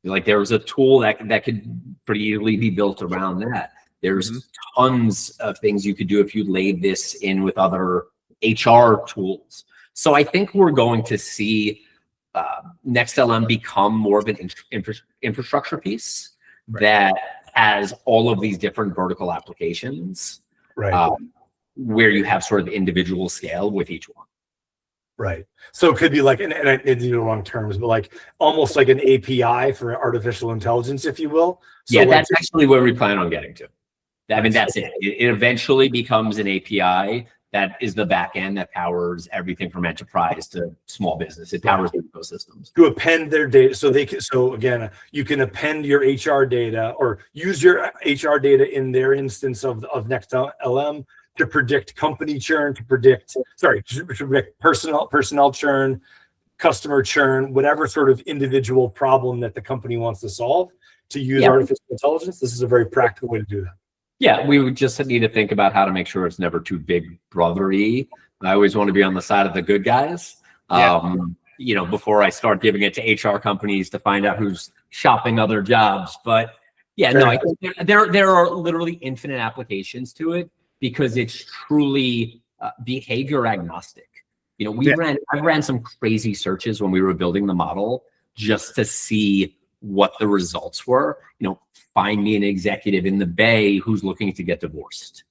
like there's a tool that could pretty easily be built around that. There's tons of things you could do if you laid this in with other HR tools. So I think we're going to see NextLM become more of an infrastructure piece that has all of these different vertical applications, where you have sort of individual scale with each one. Right. So it could be like, and I didn't use the wrong terms, but like almost like an API for artificial intelligence, if you will. So that's actually where we plan on getting to. I mean, that's it. It eventually becomes an API that is the back end that powers everything from enterprise to small business. It powers ecosystems. To append their data. So again, you can append your HR data or use your HR data in their instance of NextLM to predict company churn, to predict personnel churn, customer churn, whatever sort of individual problem that the company wants to solve, to use artificial intelligence. This is a very practical way to do that. Yeah, we would just need to think about how to make sure it's never too big brother-y. I always want to be on the side of the good guys. Before I start giving it to HR companies to find out who's shopping other jobs. But I think there are literally infinite applications to it, because it's truly behavior agnostic. I ran some crazy searches when we were building the model just to see what the results were. Find me an executive in the Bay who's looking to get divorced.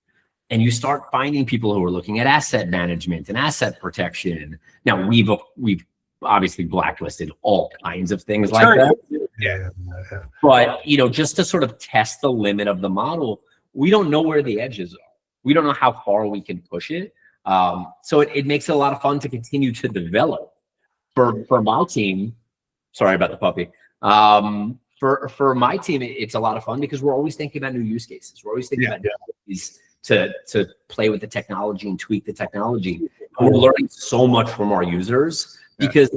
And you start finding people who are looking at asset management and asset protection. Now we've obviously blacklisted all kinds of things like that. Yeah. But, just to sort of test the limit of the model, we don't know where the edges are. We don't know how far we can push it. So it makes it a lot of fun to continue to develop. For my team, sorry about the puppy. For my team, it's a lot of fun because we're always thinking about new use cases. We're always thinking about ways to play with the technology and tweak the technology. We're learning so much from our users because,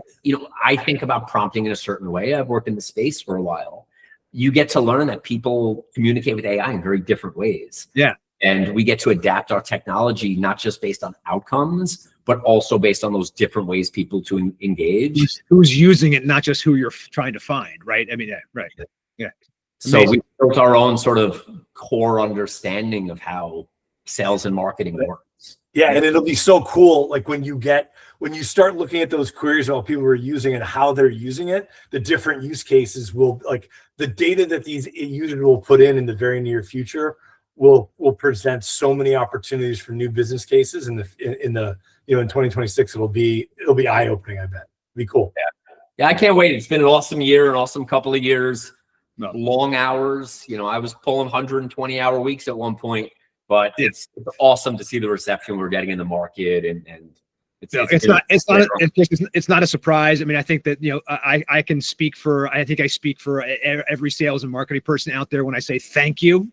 I think about prompting in a certain way. I've worked in the space for a while. You get to learn that people communicate with AI in very different ways. Yeah. And we get to adapt our technology, not just based on outcomes, but also based on those different ways people to engage. Who's using it, not just who you're trying to find, right? I mean, right. Yeah. So we built our own sort of core understanding of how sales and marketing works. Yeah, and it'll be so cool. Like when you start looking at those queries about people who are using it, how they're using it, the different use cases will, like the data that these users will put in the very near future will present so many opportunities for new business cases in 2026. It'll be eye-opening, I bet. It'll be cool. Yeah, I can't wait. It's been an awesome year, an awesome couple of years. Long hours. I was pulling 120-hour weeks at one point, but it's awesome to see the reception we're getting in the market, and it's not a surprise. I mean, I think that I speak for every sales and marketing person out there when I say thank you.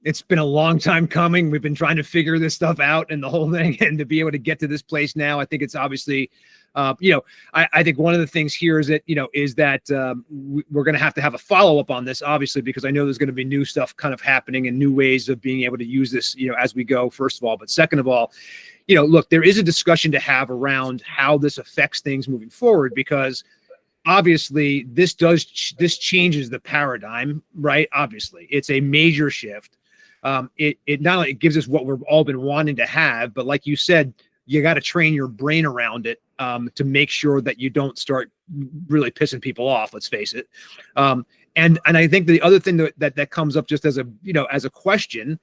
It's been a long time coming. We've been trying to figure this stuff out and the whole thing, and to be able to get to this place now, I think it's obviously, I think one of the things here is that, we're going to have a follow-up on this, obviously, because I know there's going to be new stuff kind of happening and new ways of being able to use this, as we go, first of all. But second of all, look, there is a discussion to have around how this affects things moving forward, because obviously this changes the paradigm, right? Obviously it's a major shift. It not only gives us what we've all been wanting to have, but like you said, you got to train your brain around it to make sure that you don't start really pissing people off. Let's face it. And I think the other thing that comes up just as a question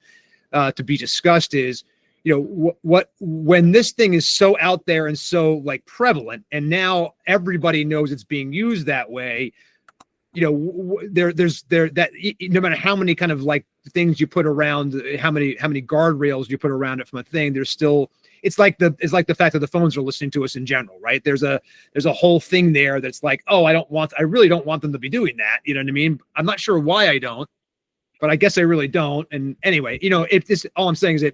to be discussed is, when this thing is so out there and so like prevalent, and now everybody knows it's being used that way, there's no matter how many kind of like things you put around, how many guardrails you put around it from a thing, there's still, it's like the fact that the phones are listening to us in general, right? There's a whole thing there that's like, oh, I really don't want them to be doing that. You know what I mean? I'm not sure why I don't, but I guess I really don't. And anyway, all I'm saying is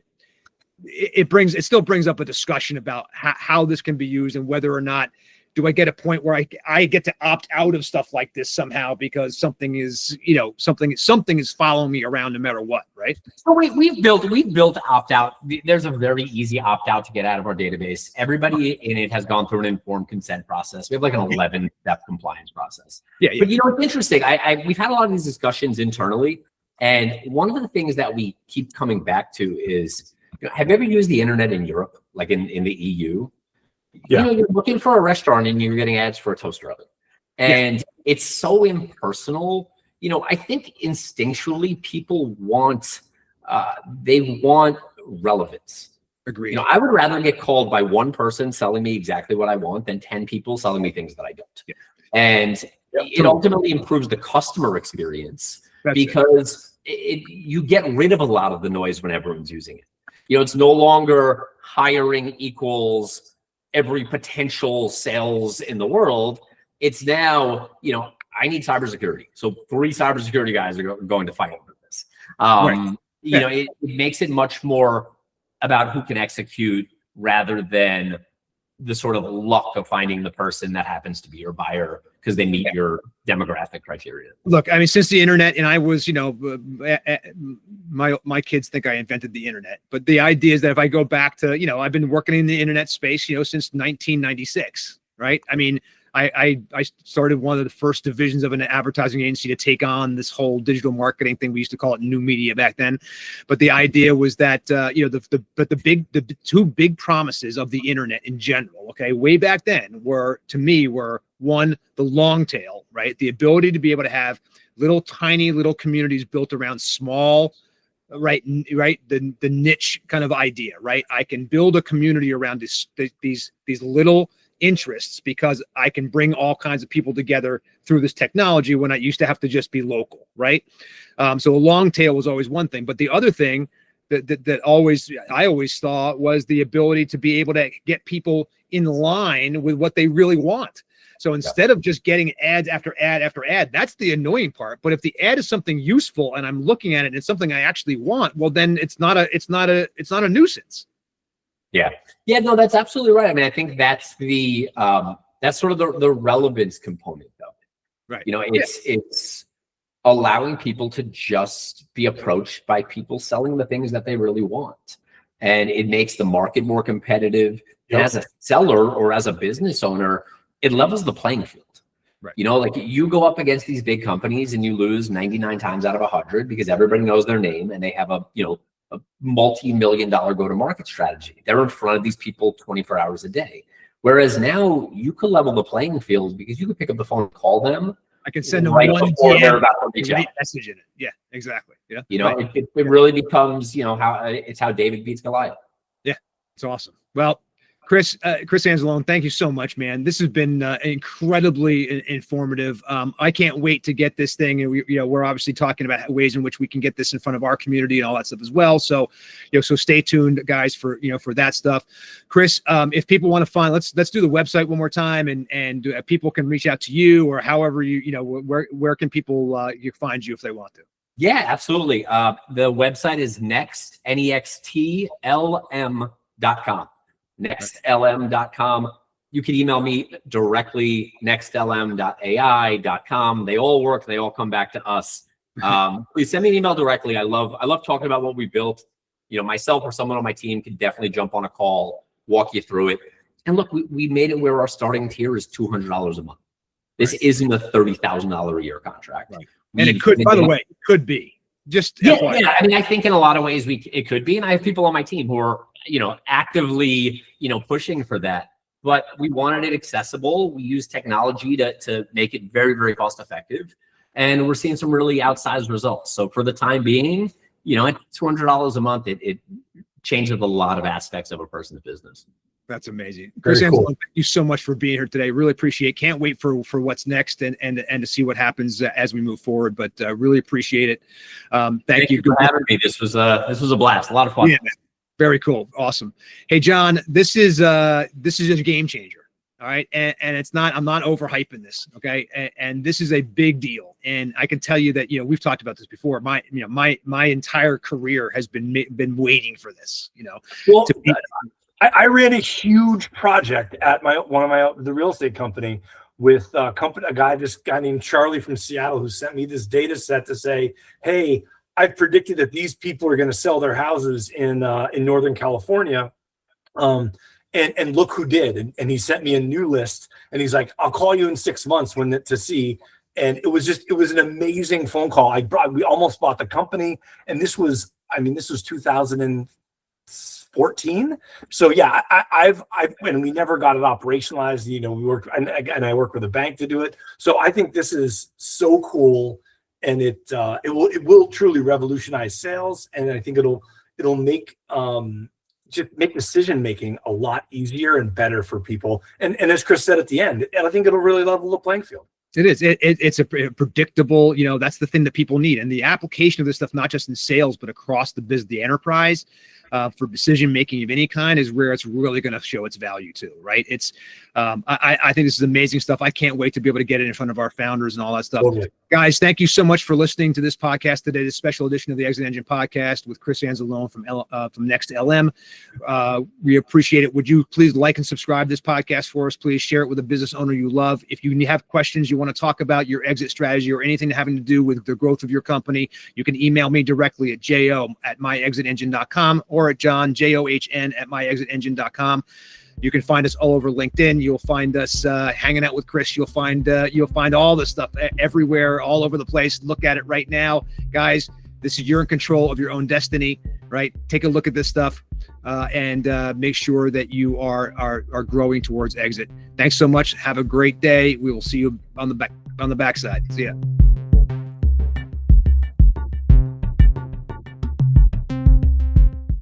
it still brings up a discussion about how this can be used and whether or not do I get a point where I get to opt out of stuff like this somehow because something is following me around no matter what, right? So we've built opt out. There's a very easy opt out to get out of our database. Everybody in it has gone through an informed consent process. We have like an 11-step compliance process. Yeah. But it's interesting. We've had a lot of these discussions internally, and one of the things that we keep coming back to is, have you ever used the internet in Europe, like in the EU? Yeah. You're looking for a restaurant and you're getting ads for a toaster oven. And it's so impersonal. I think instinctually people want relevance. Agreed. I would rather get called by one person selling me exactly what I want than 10 people selling me things that I don't. Yeah. And it ultimately improves the customer experience because you get rid of a lot of the noise when everyone's using it. It's no longer hiring equals every potential sales in the world. It's now, I need cybersecurity. So 3 cybersecurity guys are going to fight over this. It makes it much more about who can execute rather than the sort of luck of finding the person that happens to be your buyer because they meet your demographic criteria. Look, I mean, since the internet, and I was, my kids think I invented the internet, but the idea is that if I go back to, I've been working in the internet space, since 1996, right? I mean, I started one of the first divisions of an advertising agency to take on this whole digital marketing thing. We used to call it new media back then. But the idea was that, the 2 big promises of the internet in general, okay, way back then were one, the long tail, right? The ability to be able to have tiny little communities built around small, right. The niche kind of idea, right? I can build a community around these little interests because I can bring all kinds of people together through this technology when I used to have to just be local, right? So a long tail was always one thing, but the other thing that I always saw was the ability to be able to get people in line with what they really want. So instead of just getting ads after ad after ad, that's the annoying part. But if the ad is something useful and I'm looking at it and it's something I actually want, well, then it's not a nuisance. Yeah. No, that's absolutely right. I mean, I think that's that's sort of the relevance component of it. Right. It's allowing people to just be approached by people selling the things that they really want. And it makes the market more competitive. And as a seller or as a business owner, it levels the playing field. Right. You go up against these big companies and you lose 99 times out of 100 because everybody knows their name and they have a multi-million-dollar go-to-market strategy. They're in front of these people 24 hours a day. Whereas now you could level the playing field because you could pick up the phone and call them. I can send them right one before they're about to reach out. Message in it. Yeah, exactly. Yeah. It really becomes, how David beats Goliath. Yeah, it's awesome. Well, Chris Anzalone, thank you so much, man. This has been incredibly informative. I can't wait to get this thing, and we're obviously talking about ways in which we can get this in front of our community and all that stuff as well. So, so stay tuned, guys, for that stuff. Chris, if people want to find, let's do the website one more time, and people can reach out to you or however where can people find you if they want to. Yeah, absolutely. The website is NextLM.com. NextLM.com. You can email me directly, nextlm.ai.com. They all work. They all come back to us. Please send me an email directly. I love talking about what we built. Myself or someone on my team can definitely jump on a call, walk you through it. And look, we made it where our starting tier is $200 a month. This isn't a $30,000 a year contract. Right. And it could, by the way, it could be. Just FYI. I mean, I think in a lot of ways it could be, and I have people on my team who are actively pushing for that. But we wanted it accessible. We use technology to make it very, very cost effective, and we're seeing some really outsized results. So for the time being, at $200 a month, it changes a lot of aspects of a person's business. That's amazing. Chris Anzalone, thank you so much for being here today. Really appreciate it. Can't wait for what's next and to see what happens as we move forward, but really appreciate it. Thank you for having me. This was a blast. A lot of fun. Yeah, Very cool. Awesome. Hey, John, this is a game changer. All right. And it's not, I'm not overhyping this. Okay. And this is a big deal. And I can tell you that, we've talked about this before. My entire career has been waiting for this, Well, I ran a huge project at the real estate company with a guy named Charlie from Seattle, who sent me this data set to say, hey, I've predicted that these people are going to sell their houses in Northern California. And look who did. And he sent me a new list, and he's like, I'll call you in 6 months to see. And it was an amazing phone call. We almost bought the company. And this was 2014. So yeah, and we never got it operationalized. We worked, and I work with a bank to do it. So I think this is so cool. And it will truly revolutionize sales. And I think it'll make, just make decision making a lot easier and better for people. And as Chris said at the end, I think it'll really level the playing field. It is. It's a predictable. That's the thing that people need, and the application of this stuff, not just in sales but across the enterprise, for decision making of any kind, is where it's really going to show its value too. Right? It's. I think this is amazing stuff. I can't wait to be able to get it in front of our founders and all that stuff. Totally. Guys, thank you so much for listening to this podcast today, this special edition of the ExitEngine Podcast with Chris Anzalone from NextLM. We appreciate it. Would you please like and subscribe this podcast for us? Please share it with a business owner you love. If you have questions, you want to talk about your exit strategy or anything having to do with the growth of your company, you can email me directly at jo@myexitengine.com or at john@myexitengine.com. You can find us all over LinkedIn. You'll find us hanging out with Chris. You'll find all this stuff everywhere, all over the place. Look at it right now, guys. This is, you're in control of your own destiny, right? Take a look at this stuff and make sure that you are growing towards exit. Thanks so much. Have a great day. We will see you on the backside. See ya.